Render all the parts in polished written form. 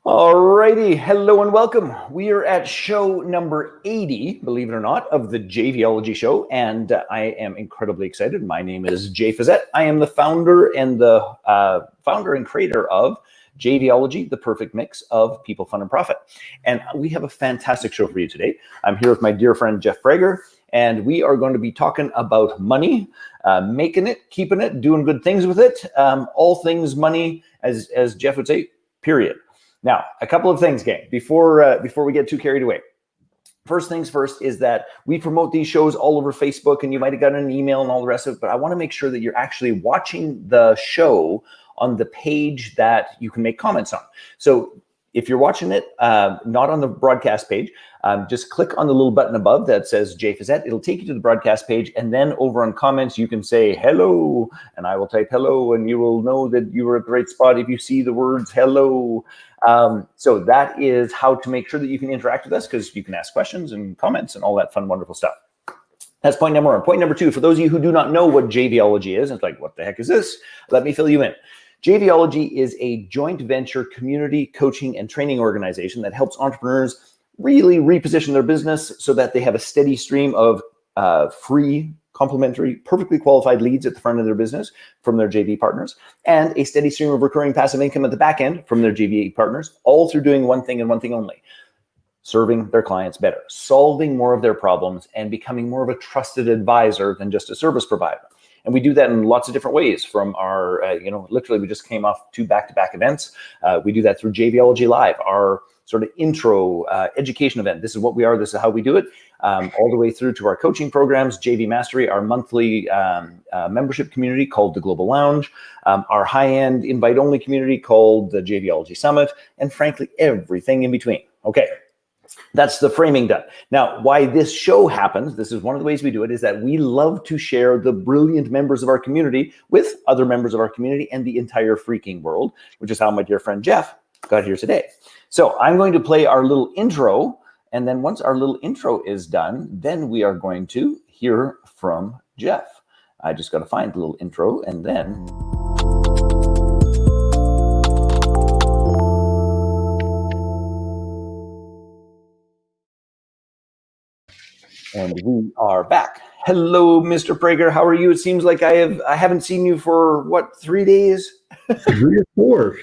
Alrighty, hello and welcome. We are at show number 80, believe it or not, of the JVology show, and I am incredibly excited. My name is Jay Fazette. I am the founder and creator of JVology, the perfect mix of people, fun, and profit. And we have a fantastic show for you today. I'm here with my dear friend Jeffery Prager, and we are going to be talking about money, making it, keeping it, doing good things with it, all things money, as Jeff would say, period. Now, a couple of things, gang, before we get too carried away. First things first is that we promote these shows all over Facebook, and you might have gotten an email and all the rest of it, but I want to make sure that you're actually watching the show on the page that you can make comments on. So if you're watching it, not on the broadcast page, just click on the little button above that says Jay Fazette. It'll take you to the broadcast page, and then over on comments, you can say hello, and I will type hello, and you will know that you were at the right spot if you see the words hello. So that is how to make sure that you can interact with us, because you can ask questions and comments and all that fun, wonderful stuff. That's point number one. Point number two, for those of you who do not know what JVology is, it's like, what the heck is this? Let me fill you in. JVology is a joint venture community coaching and training organization that helps entrepreneurs really reposition their business so that they have a steady stream of free, complimentary, perfectly qualified leads at the front of their business from their JV partners, and a steady stream of recurring passive income at the back end from their JV partners, all through doing one thing and one thing only: serving their clients better, solving more of their problems, and becoming more of a trusted advisor than just a service provider. And we do that in lots of different ways from our, literally we just came off 2 back-to-back events. We do that through JVology Live, our sort of intro education event. This is what we are, this is how we do it, all the way through to our coaching programs, JV Mastery, our monthly membership community called the Global Lounge, our high-end invite-only community called the JVology Summit, and frankly, everything in between. Okay. That's the framing done. Now, why this show happens, this is one of the ways we do it, is that we love to share the brilliant members of our community with other members of our community and the entire freaking world, which is how my dear friend Jeff got here today. So I'm going to play our little intro, and then once our little intro is done, then we are going to hear from Jeff. I just got to find the little intro, and then... And we are back. Hello, Mr. Prager. How are you? It seems like I haven't seen you for what, 3 days? 3 or 4.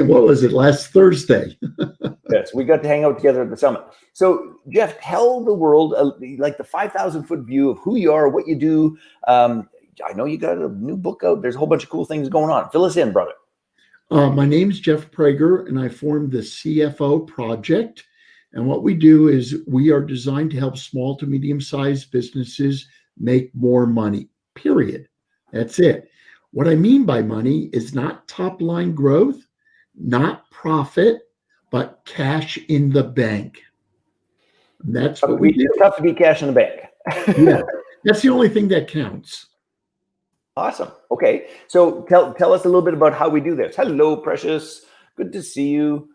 What was it? Last Thursday. Yes, we got to hang out together at the summit. So, Jeff, tell the world like the 5,000-foot view of who you are, what you do. I know you got a new book out. There's a whole bunch of cool things going on. Fill us in, brother. My name's Jeffery Prager, and I formed the CFO Project. And what we do is we are designed to help small to medium-sized businesses make more money, period. That's it. What I mean by money is not top-line growth, not profit, but cash in the bank. And that's what we do. It's tough to be cash in the bank. Yeah, that's the only thing that counts. Awesome. Okay, so tell us a little bit about how we do this. Hello, Precious. Good to see you.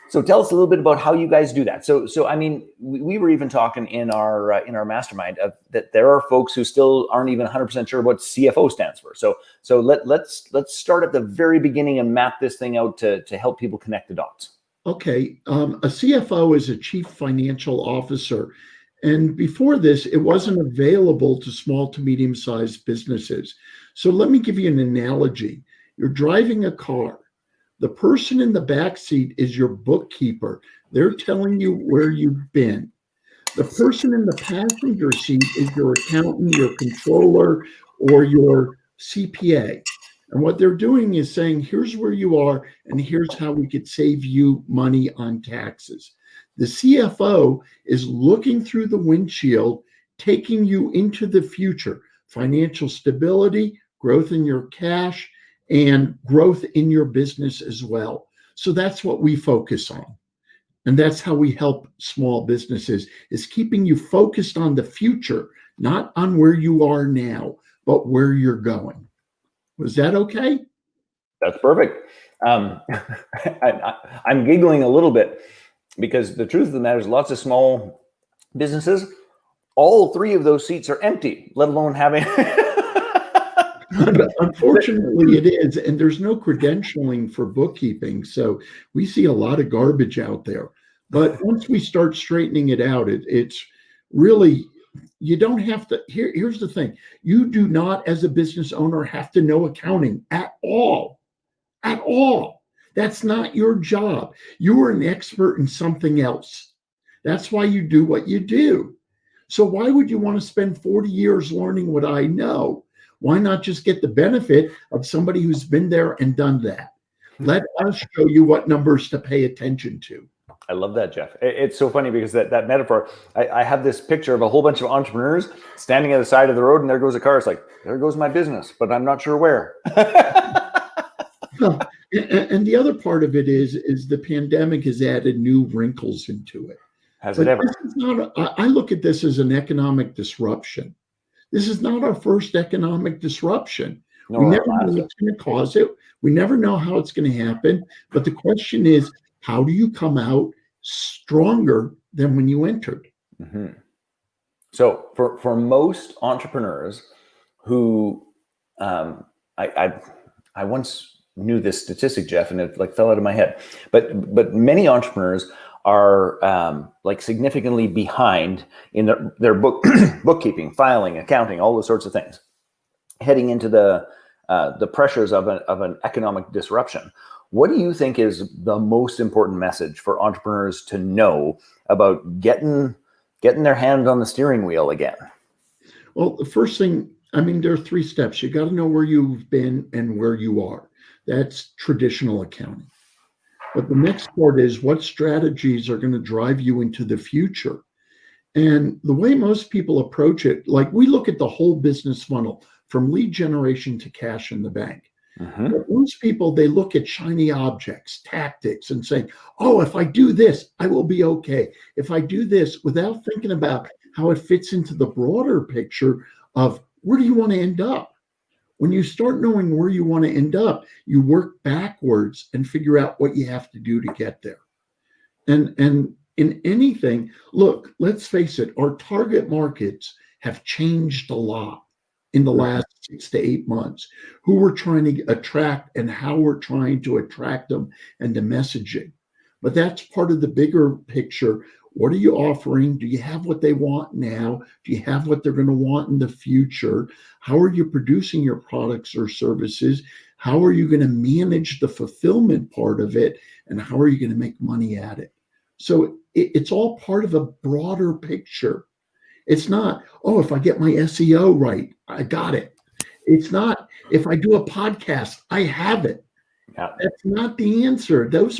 So tell us a little bit about how you guys do that. So I mean, we were even talking in our mastermind that there are folks who still aren't even 100% sure what CFO stands for. So let's start at the very beginning and map this thing out to help people connect the dots. Okay, a CFO is a chief financial officer. And before this, it wasn't available to small to medium-sized businesses. So let me give you an analogy. You're driving a car. The person in the back seat is your bookkeeper. They're telling you where you've been. The person in the passenger seat is your accountant, your controller, or your CPA. And what they're doing is saying, here's where you are, and here's how we could save you money on taxes. The CFO is looking through the windshield, taking you into the future, financial stability, growth in your cash, and growth in your business as well. So that's what we focus on. And that's how we help small businesses, is keeping you focused on the future, not on where you are now, but where you're going. Was that okay? That's perfect. I'm giggling a little bit because the truth of the matter is lots of small businesses, all 3 of those seats are empty, let alone having... Unfortunately, it is, and there's no credentialing for bookkeeping, so we see a lot of garbage out there. But once we start straightening it out, it's really you don't have to. Here's the thing: you do not, as a business owner, have to know accounting at all. At all. That's not your job. You are an expert in something else. That's why you do what you do. So why would you want to spend 40 years learning what I know? Why not just get the benefit of somebody who's been there and done that? Let us show you what numbers to pay attention to. I love that, Jeff. It's so funny because that metaphor, I have this picture of a whole bunch of entrepreneurs standing at the side of the road, and there goes a car. It's like, there goes my business, but I'm not sure where. And the other part of it is the pandemic has added new wrinkles into it. Has it ever? I look at this as an economic disruption. This is not our first economic disruption. We never know what's going to cause it. We never know how it's going to happen. But the question is, how do you come out stronger than when you entered? Mm-hmm. So for most entrepreneurs who, I once knew this statistic, Jeff, and it like fell out of my head. But many entrepreneurs are like significantly behind in their bookkeeping, filing, accounting, all those sorts of things, heading into the pressures of an economic disruption. What do you think is the most important message for entrepreneurs to know about getting their hand on the steering wheel again? Well, the first thing, I mean, there are 3 steps. You got to know where you've been and where you are. That's traditional accounting. But the next part is what strategies are going to drive you into the future. And the way most people approach it, like we look at the whole business funnel from lead generation to cash in the bank. Mm-hmm. But most people, they look at shiny objects, tactics, and say, oh, if I do this, I will be okay. If I do this, without thinking about how it fits into the broader picture of where do you want to end up? When you start knowing where you want to end up, you work backwards and figure out what you have to do to get there. And in anything, look, let's face it, our target markets have changed a lot in the last 6 to 8 months. Who we're trying to attract and how we're trying to attract them and the messaging. But that's part of the bigger picture. What are you offering? Do you have what they want now? Do you have what they're going to want in the future? How are you producing your products or services? How are you going to manage the fulfillment part of it? And how are you going to make money at it? So it's all part of a broader picture. It's not, oh, if I get my SEO right, I got it. It's not, if I do a podcast, I have it. Yeah. That's not the answer. Those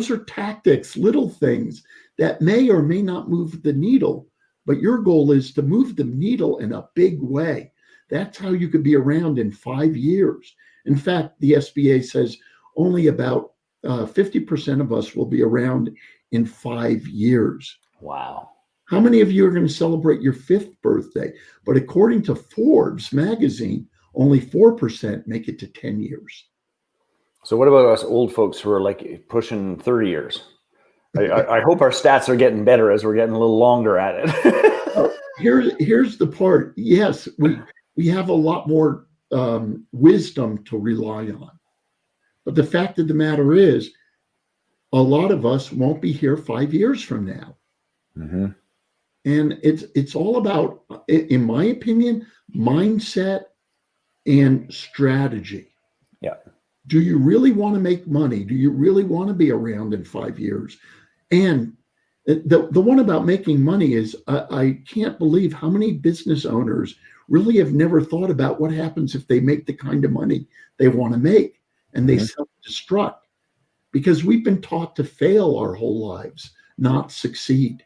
are tactics, little things that may or may not move the needle, but your goal is to move the needle in a big way. That's how you could be around in 5 years. In fact, the SBA says only about 50% of us will be around in 5 years. Wow. How many of you are going to celebrate your 5th birthday? But according to Forbes magazine, only 4% make it to 10 years. So what about us old folks who are like pushing 30 years? I hope our stats are getting better as we're getting a little longer at it. Here's the part. Yes, we have a lot more wisdom to rely on. But the fact of the matter is, a lot of us won't be here 5 years from now. Mm-hmm. And it's all about, in my opinion, mindset and strategy. Yeah. Do you really want to make money? Do you really want to be around in 5 years? And the one about making money is I can't believe how many business owners really have never thought about what happens if they make the kind of money they want to make and they self-destruct, because we've been taught to fail our whole lives, not succeed.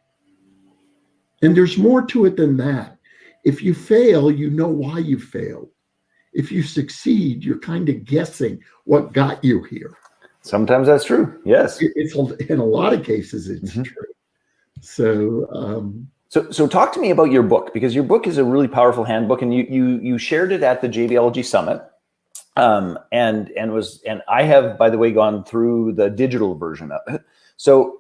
And there's more to it than that. If you fail, you know why you failed. If you succeed, you're kind of guessing what got you here. Sometimes that's true. Yes. It's in a lot of cases, it's true. So talk to me about your book, because your book is a really powerful handbook, and you shared it at the JVology Summit. And I have, by the way, gone through the digital version of it. So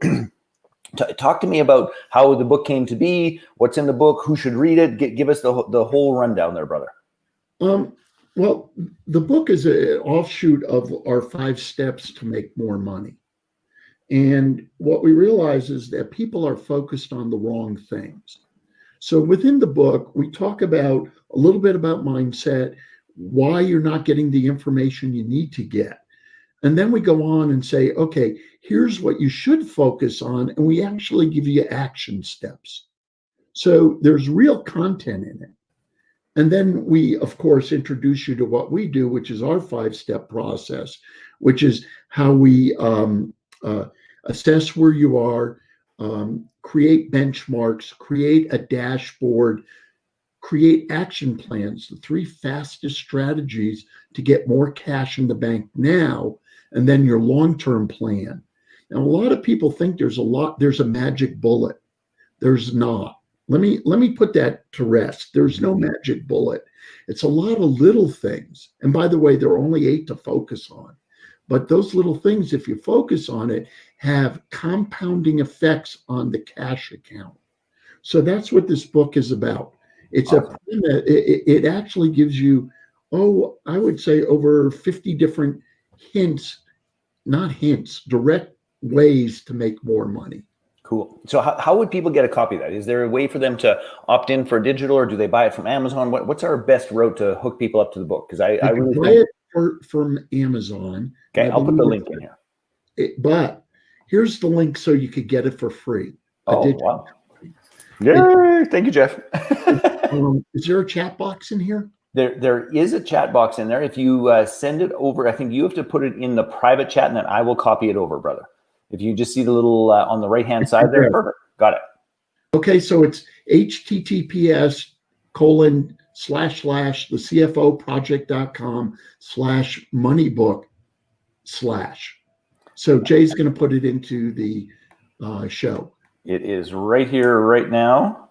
talk to me about how the book came to be, what's in the book, who should read it. Give us the whole rundown there, brother. Well, the book is an offshoot of our 5 steps to make more money. And what we realize is that people are focused on the wrong things. So within the book, we talk about a little bit about mindset, why you're not getting the information you need to get. And then we go on and say, okay, here's what you should focus on. And we actually give you action steps. So there's real content in it. And then we, of course, introduce you to what we do, which is our 5 step process, which is how we assess where you are, create benchmarks, create a dashboard, create action plans, the 3 fastest strategies to get more cash in the bank now, and then your long-term plan. Now, a lot of people think there's a magic bullet. There's not. Let me put that to rest. There's no magic bullet. It's a lot of little things. And by the way, there are only 8 to focus on. But those little things, if you focus on it, have compounding effects on the cash account. So that's what this book is about. It's it actually gives you, I would say over 50 different direct ways to make more money. Cool. So how would people get a copy of that? Is there a way for them to opt in for digital, or do they buy it from Amazon? What's our best route to hook people up to the book? Because I really buy it from Amazon. Okay, I'll put the link in here. But here's the link so you could get it for free. Oh, wow. Yay! Thank you, Jeff. Is there a chat box in here? There is a chat box in there. If you send it over, I think you have to put it in the private chat, and then I will copy it over, brother. If you just see the little on the right-hand side there, perfect. Got it. Okay, so it's https://thecfoproject.com/moneybook/. So Jay's going to put it into the show. It is right here, right now,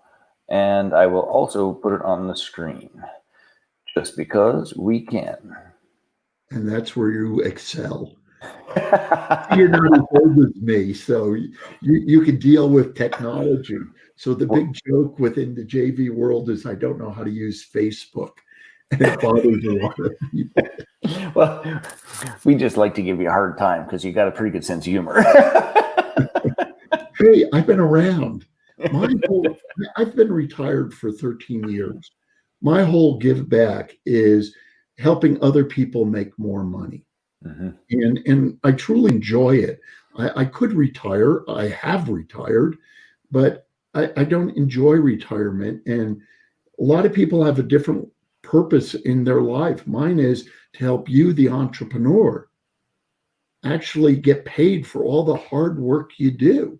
and I will also put it on the screen, just because we can. And that's where you excel. You're not as old as me, so you can deal with technology. So the big joke within the JV world is I don't know how to use Facebook, and it bothers a lot of people. Well, we just like to give you a hard time because you got a pretty good sense of humor. Hey, I've been around. I've been retired for 13 years. My whole give back is helping other people make more money. Mm-hmm. And I truly enjoy it. I could retire. I have retired, but I don't enjoy retirement. And a lot of people have a different purpose in their life. Mine is to help you, the entrepreneur, actually get paid for all the hard work you do.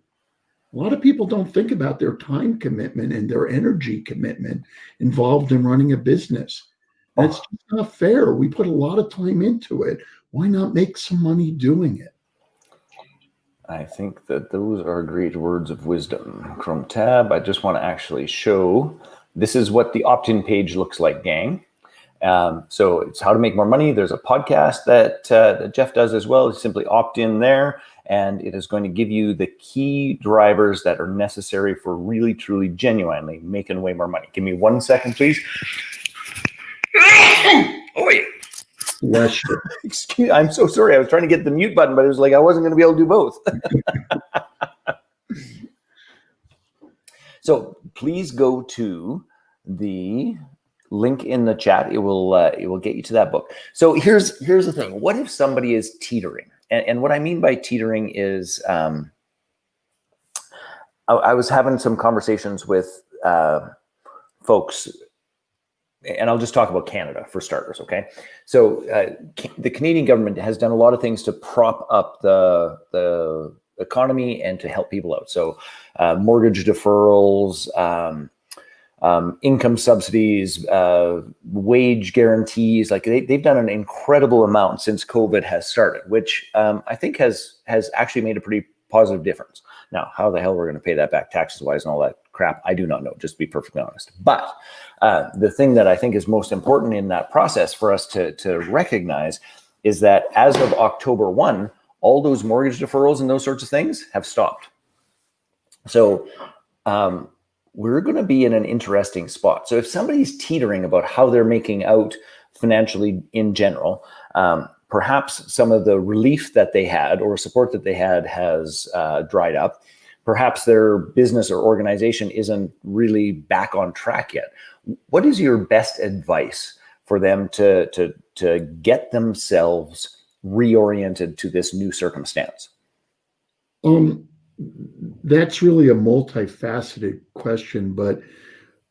A lot of people don't think about their time commitment and their energy commitment involved in running a business. And it's just not fair. We put a lot of time into it. Why not make some money doing it? I think that those are great words of wisdom. Chrome tab. I just want to actually show, this is what the opt-in page looks like, gang. So it's how to make more money. There's a podcast that Jeff does as well. It's simply opt in there, and it is going to give you the key drivers that are necessary for really, truly, genuinely making way more money. Give me 1 second, please. Oh, yeah. Bless you. Excuse, I'm so sorry. I was trying to get the mute button, but it was like I wasn't going to be able to do both. So please go to the link in the chat. It will get you to that book. So here's the thing. What if somebody is teetering? And what I mean by teetering is I was having some conversations with folks, and I'll just talk about Canada for starters, okay? So the Canadian government has done a lot of things to prop up the economy and to help people out. So mortgage deferrals, income subsidies, wage guarantees, like they've done an incredible amount since COVID has started, which I think has actually made a pretty positive difference. Now, how the hell we're going to pay that back taxes wise and all that crap, I do not know, just to be perfectly honest. But the thing that I think is most important in that process for us to recognize is that as of October 1, all those mortgage deferrals and those sorts of things have stopped. So we're going to be in an interesting spot. So if somebody's teetering about how they're making out financially in general. Perhaps some of the relief that they had or support that they had has dried up. Perhaps their business or organization isn't really back on track yet. What is your best advice for them to get themselves reoriented to this new circumstance? That's really a multifaceted question, but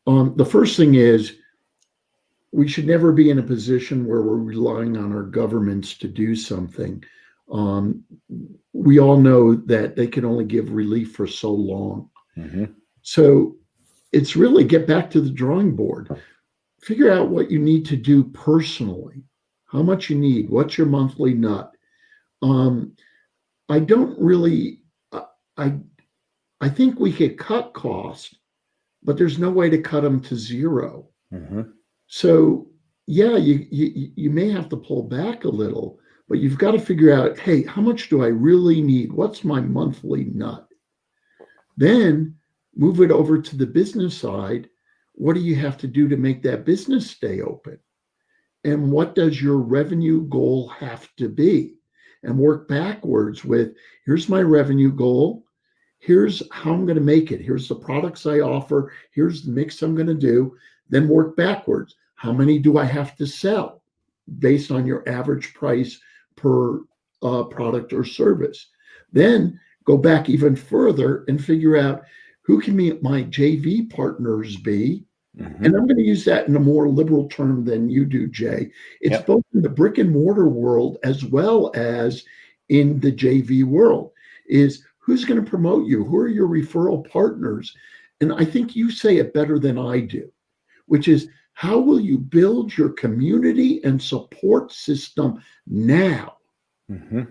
the first thing is we should never be in a position where we're relying on our governments to do something. We all know that they can only give relief for so long. Mm-hmm. So it's really get back to the drawing board. Figure out what you need to do personally, how much you need, what's your monthly nut. I don't really, I think we could cut costs, but there's no way to cut them to zero. Mm-hmm. So yeah, you may have to pull back a little, but you've got to figure out, hey, how much do I really need? What's my monthly nut? Then move it over to the business side. What do you have to do to make that business stay open? And what does your revenue goal have to be? And work backwards with, here's my revenue goal. Here's how I'm going to make it. Here's the products I offer. Here's the mix I'm going to do. Then work backwards. How many do I have to sell based on your average price per product or service? Then go back even further and figure out who can my JV partners be. Mm-hmm. And I'm going to use that in a more liberal term than you do, Jay. It's both in the brick and mortar world as well as in the JV world. Is who's going to promote you? Who are your referral partners? And I think you say it better than I do, which is how will you build your community and support system now? Mm-hmm.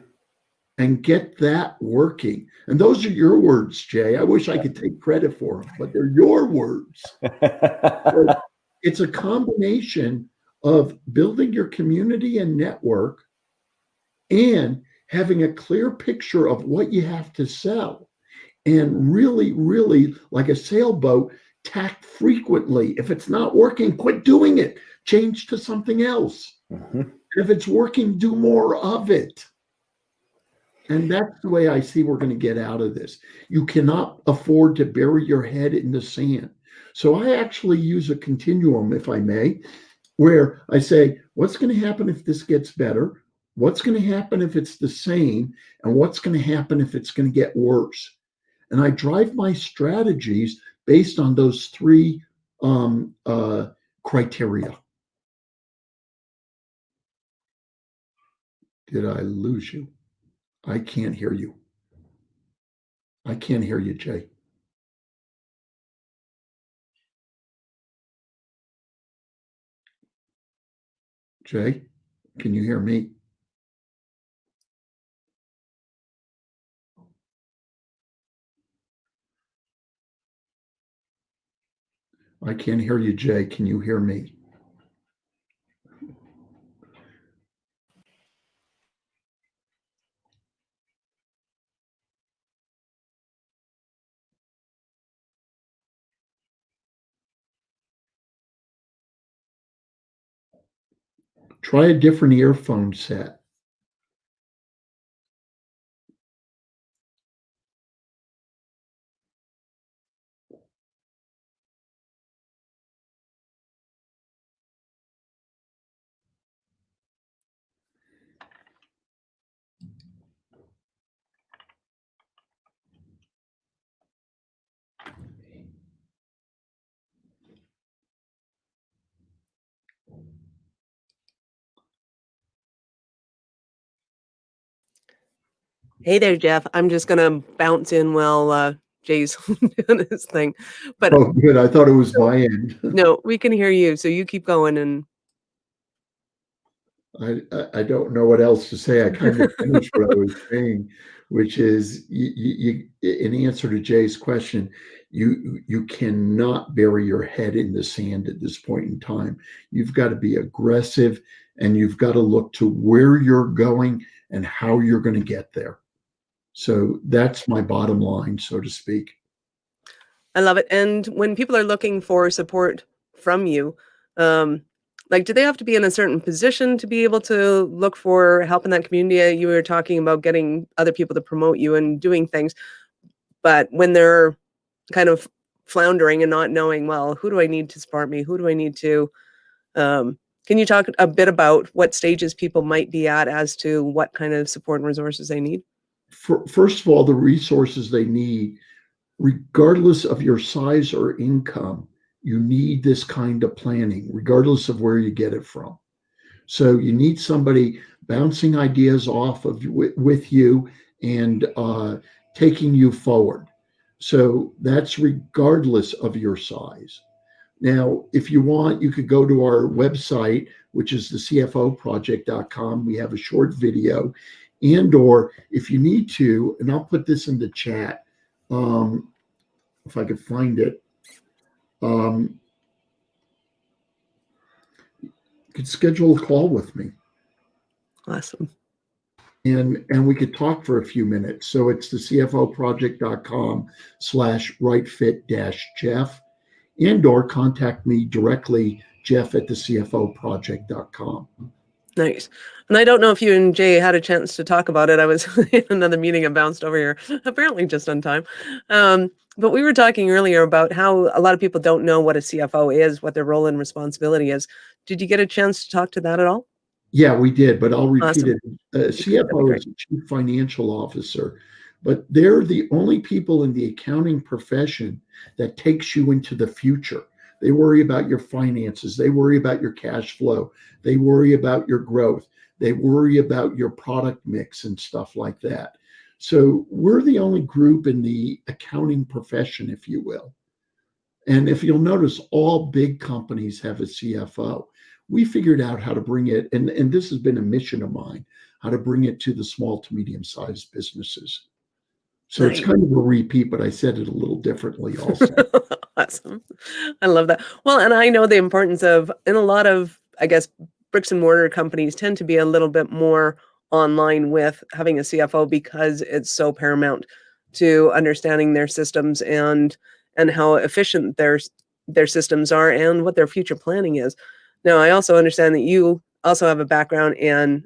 And get that working. And those are your words, Jay. I wish I could take credit for them, but they're your words. So it's a combination of building your community and network and having a clear picture of what you have to sell. And really, really, like a sailboat, tack frequently. If it's not working, quit doing it. Change to something else. Mm-hmm. If it's working, do more of it. And that's the way I see we're going to get out of this. You cannot afford to bury your head in the sand. So I actually use a continuum, if I may, where I say, what's going to happen if this gets better? What's going to happen if it's the same? And what's going to happen if it's going to get worse? And I drive my strategies based on those three criteria. Did I lose you? I can't hear you. I can't hear you, Jay. Jay, can you hear me? I can't hear you, Jay. Can you hear me? Try a different earphone set. Hey there, Jeff. I'm just going to bounce in while Jay's doing his thing. But Oh, good. I thought it was my end. no, we can hear you. So you keep going. And I don't know what else to say. I kind of finished what I was saying, which is you in answer to Jay's question, you cannot bury your head in the sand at this point in time. You've got to be aggressive and you've got to look to where you're going and how you're going to get there. So that's my bottom line, so to speak. I love it. And when people are looking for support from you, Like, do they have to be in a certain position to be able to look for help in that community? You were talking about getting other people to promote you and doing things, but when they're kind of floundering and not knowing, well, who do I need to support me? Who do I need to, can you talk a bit about what stages people might be at as to what kind of support and resources they need? First of all, the resources they need, regardless of your size or income, you need this kind of planning, regardless of where you get it from. So you need somebody bouncing ideas off of with you and taking you forward. So that's regardless of your size. Now, if you want, you could go to our website, which is the CFOproject.com. We have a short video, or if you need to, and I'll put this in the chat, if I could find it. You could schedule a call with me. Awesome. And we could talk for a few minutes. So it's the CFOproject.com/rightfit-Jeff, or contact me directly, Jeff@thecfoproject.com. Nice. And I don't know if you and Jay had a chance to talk about it. I was in another meeting and bounced over here, apparently just on time. But we were talking earlier about how a lot of people don't know what a CFO is, what their role and responsibility is. Did you get a chance to talk to that at all? Yeah, we did, but I'll repeat Awesome. it. CFO is a chief financial officer, but they're the only people in the accounting profession that takes you into the future. They worry about your finances. They worry about your cash flow. They worry about your growth. They worry about your product mix and stuff like that. So we're the only group in the accounting profession, if you will. And if you'll notice, all big companies have a CFO. We figured out how to bring it, and this has been a mission of mine, how to bring it to the small to medium-sized businesses. So Nice. It's kind of a repeat, but I said it a little differently also. Awesome. I love that. Well, and I know the importance of, in a lot of, I guess, bricks and mortar companies tend to be a little bit more online with having a CFO because it's so paramount to understanding their systems and how efficient their systems are and what their future planning is. Now, I also understand that you also have a background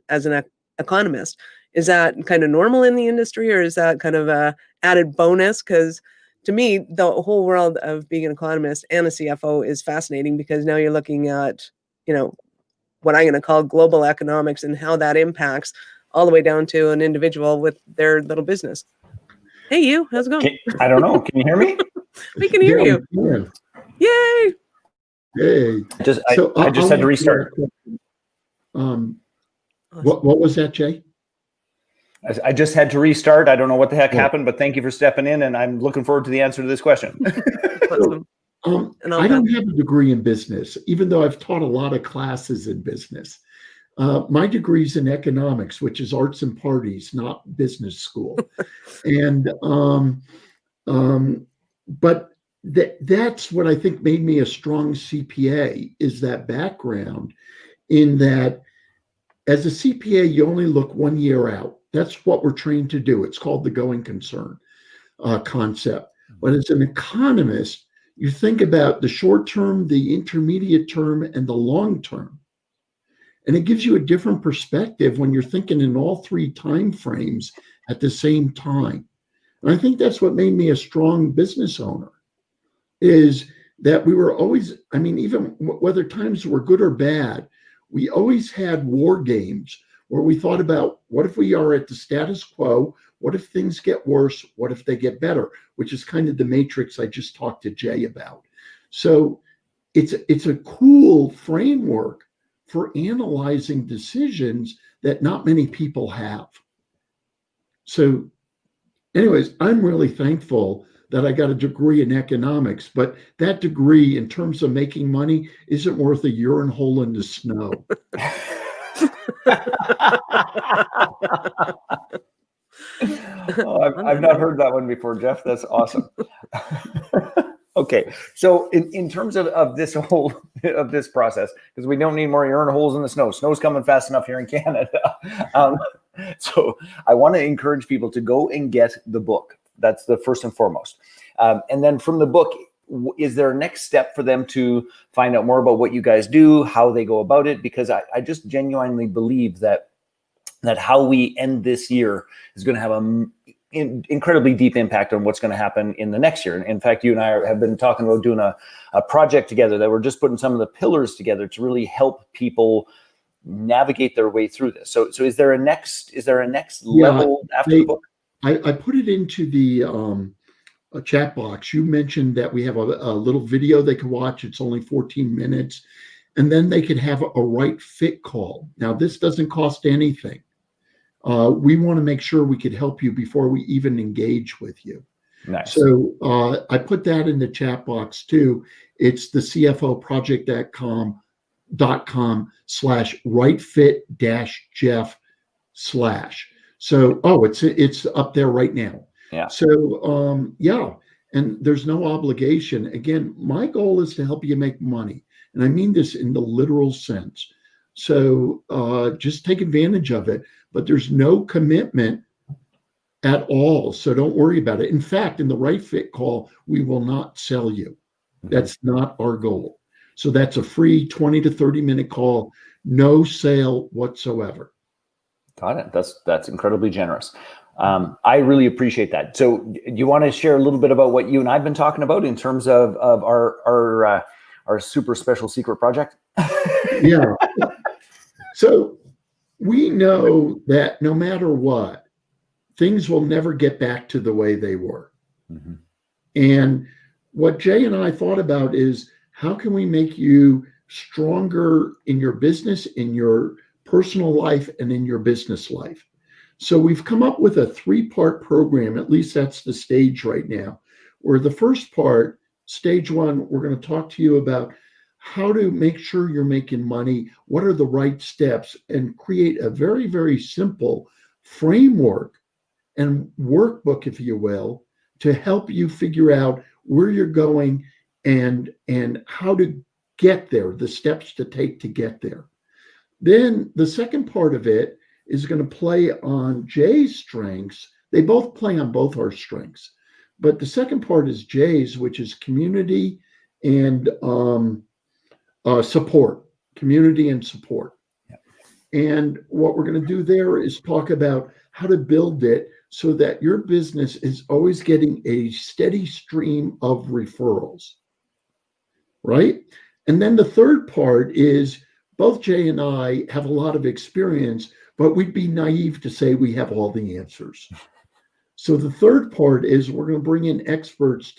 as an economist. Is that kind of normal in the industry, or is that kind of a added bonus? Because to me, the whole world of being an economist and a CFO is fascinating, because now you're looking at, what I'm going to call global economics and how that impacts all the way down to an individual with their little business. Hey, you, how's it going? I don't know. Can you hear me? We can hear you. Yeah. Yay! Hey. I just had to restart. Awesome. What was that, Jay? I just had to restart. I don't know what the heck happened, but thank you for stepping in, and I'm looking forward to the answer to this question. Awesome. I don't have a degree in business, even though I've taught a lot of classes in business. My degree is in economics, which is arts and parties, not business school. But that's what I think made me a strong CPA, is that background, in that as a CPA, you only look 1 year out. That's what we're trained to do. It's called the going concern concept. But as an economist, you think about the short term, the intermediate term, and the long term. And it gives you a different perspective when you're thinking in all three time frames at the same time. And I think that's what made me a strong business owner, is that we were always, even whether times were good or bad, we always had war games where we thought about, what if we are at the status quo? What if things get worse? What if they get better? Which is kind of the matrix I just talked to Jay about. So it's a cool framework for analyzing decisions that not many people have. So anyways, I'm really thankful that I got a degree in economics, but that degree, in terms of making money, isn't worth a urine hole in the snow. I've not heard that one before, Jeff. That's awesome. Okay, so in terms of this process, because we don't need more urine holes in the snow. Snow's coming fast enough here in Canada. So I want to encourage people to go and get the book. That's the first and foremost. And then from the book, is there a next step for them to find out more about what you guys do, how they go about it? Because I just genuinely believe that how we end this year is going to have an incredibly deep impact on what's going to happen in the next year. In fact, you and I have been talking about doing a project together that we're just putting some of the pillars together to really help people navigate their way through this. So is there a next level after the book? I put it into the a chat box. You mentioned that we have a little video they can watch. It's only 14 minutes. And then they can have a right fit call. Now, this doesn't cost anything. We want to make sure we could help you before we even engage with you. Nice. So I put that in the chat box too. It's the cfoproject.com/rightfit-jeff/ So, it's up there right now. Yeah. So, and there's no obligation. Again, my goal is to help you make money. And I mean this in the literal sense. So just take advantage of it. But there's no commitment at all. So don't worry about it. In fact, in the right fit call, we will not sell you. That's not our goal. So that's a free 20 to 30 minute call, no sale whatsoever. Got it. That's incredibly generous. I really appreciate that. So do you want to share a little bit about what you and I've been talking about in terms of our super special secret project? Yeah. So we know that no matter what, things will never get back to the way they were. Mm-hmm. And what Jay and I thought about is, how can we make you stronger in your business, in your personal life, and in your business life? So we've come up with a 3-part program, at least that's the stage right now, where the first part, stage 1, we're going to talk to you about how to make sure you're making money, what are the right steps, and create a very, very simple framework and workbook, if you will, to help you figure out where you're going and how to get there, the steps to take to get there. Then the second part of it is going to play on Jay's strengths. They both play on both our strengths. But the second part is Jay's, which is community and support, community and support. Yeah. And what we're going to do there is talk about how to build it so that your business is always getting a steady stream of referrals, right? And then the third part is both Jay and I have a lot of experience, but we'd be naive to say we have all the answers. So the third part is we're going to bring in experts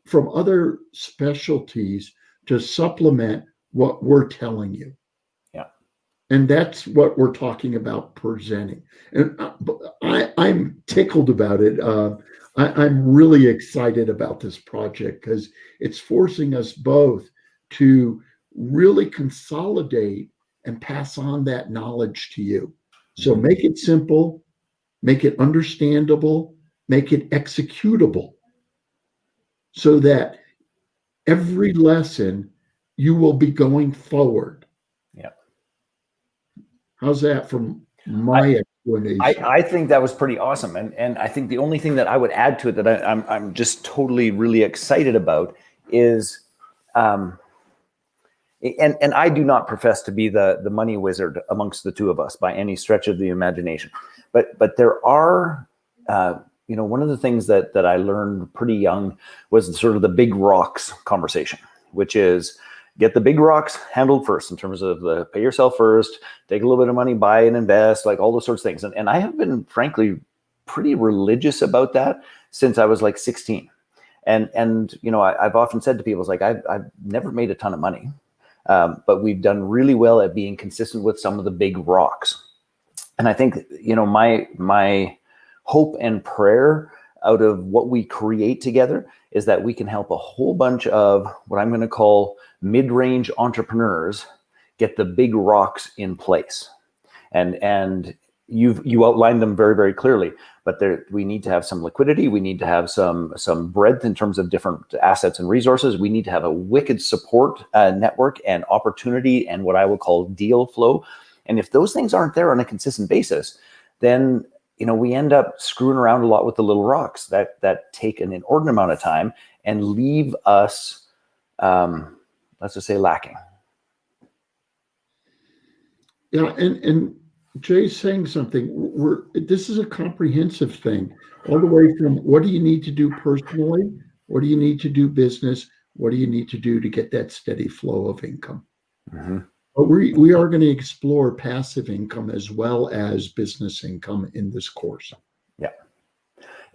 from other specialties to supplement what we're telling you. Yeah. And that's what we're talking about presenting. And I'm tickled about it. I'm really excited about this project because it's forcing us both to really consolidate and pass on that knowledge to you. So make it simple, make it understandable, make it executable, so that every lesson you will be going forward. Yeah. How's that from my explanation? I think that was pretty awesome. And I think the only thing that I would add to it that I'm just totally really excited about is and I do not profess to be the money wizard amongst the two of us by any stretch of the imagination. But there are one of the things that I learned pretty young was sort of the big rocks conversation, which is get the big rocks handled first in terms of the pay yourself first, take a little bit of money, buy and invest, like all those sorts of things. And I have been, frankly, pretty religious about that since I was like 16. And I've often said to people, it's like, I've never made a ton of money, but we've done really well at being consistent with some of the big rocks. And I think, my hope and prayer out of what we create together is that we can help a whole bunch of what I'm going to call mid-range entrepreneurs get the big rocks in place. And you outlined them very, very clearly, but we need to have some liquidity. We need to have some breadth in terms of different assets and resources. We need to have a wicked support network and opportunity and what I would call deal flow. And if those things aren't there on a consistent basis, then we end up screwing around a lot with the little rocks that take an inordinate amount of time and leave us, let's just say, lacking. Yeah, and Jay's saying something. This is a comprehensive thing, all the way from what do you need to do personally, what do you need to do business, what do you need to do to get that steady flow of income. Mm-hmm. But we are going to explore passive income as well as business income in this course. Yeah.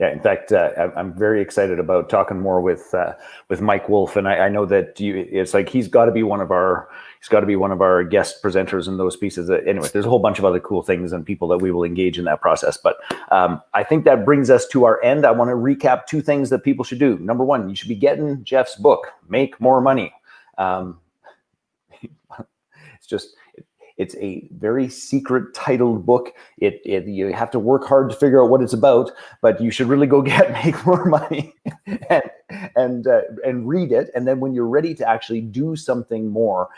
Yeah, in fact, I'm very excited about talking more with Mike Wolf, and I know that it's like he's got to be one of our guest presenters in those pieces. Anyway, there's a whole bunch of other cool things and people that we will engage in that process. But I think that brings us to our end. I want to recap 2 things that people should do. Number 1, you should be getting Jeff's book, Make More Money. It's a very secret titled book. You have to work hard to figure out what it's about, but you should really go Make More Money and read it. And then when you're ready to actually do something more,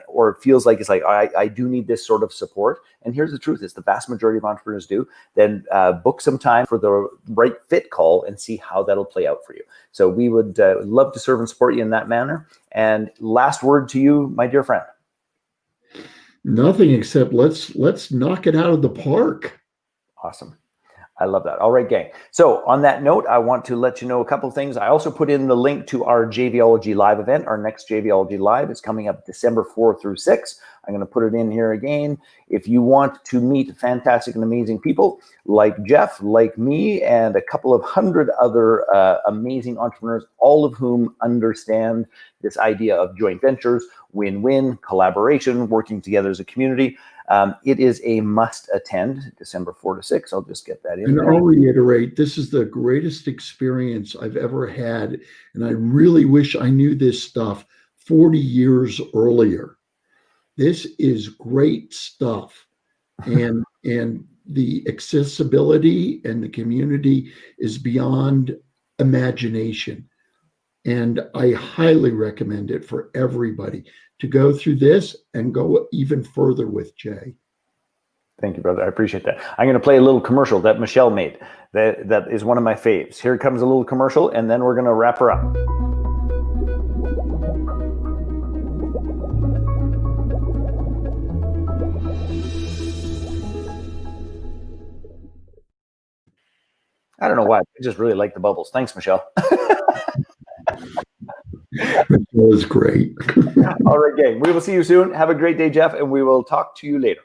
or it feels like it's like, I do need this sort of support. And here's the truth, is the vast majority of entrepreneurs do, then book some time for the right fit call and see how that'll play out for you. So we would love to serve and support you in that manner. And last word to you, my dear friend. Nothing except let's knock it out of the park. Awesome. I love that. All right, gang. So on that note, I want to let you know a couple of things. I also put in the link to our JVology Live event. Our next JVology Live is coming up December 4 through 6. I'm going to put it in here again. If you want to meet fantastic and amazing people like Jeff, like me, and a couple of hundred other amazing entrepreneurs, all of whom understand this idea of joint ventures, win-win, collaboration, working together as a community, it is a must attend, December 4 to 6. I'll just get that in. And I'll reiterate, this is the greatest experience I've ever had. And I really wish I knew this stuff 40 years earlier. This is great stuff. And the accessibility and the community is beyond imagination. And I highly recommend it for everybody to go through this and go even further with Jay. Thank you, brother. I appreciate that. I'm going to play a little commercial that Michelle made. That is one of my faves. Here comes a little commercial, and then we're going to wrap her up. I don't know why. I just really like the bubbles. Thanks, Michelle. That was great. All right, gang. We will see you soon. Have a great day, Jeff, and we will talk to you later.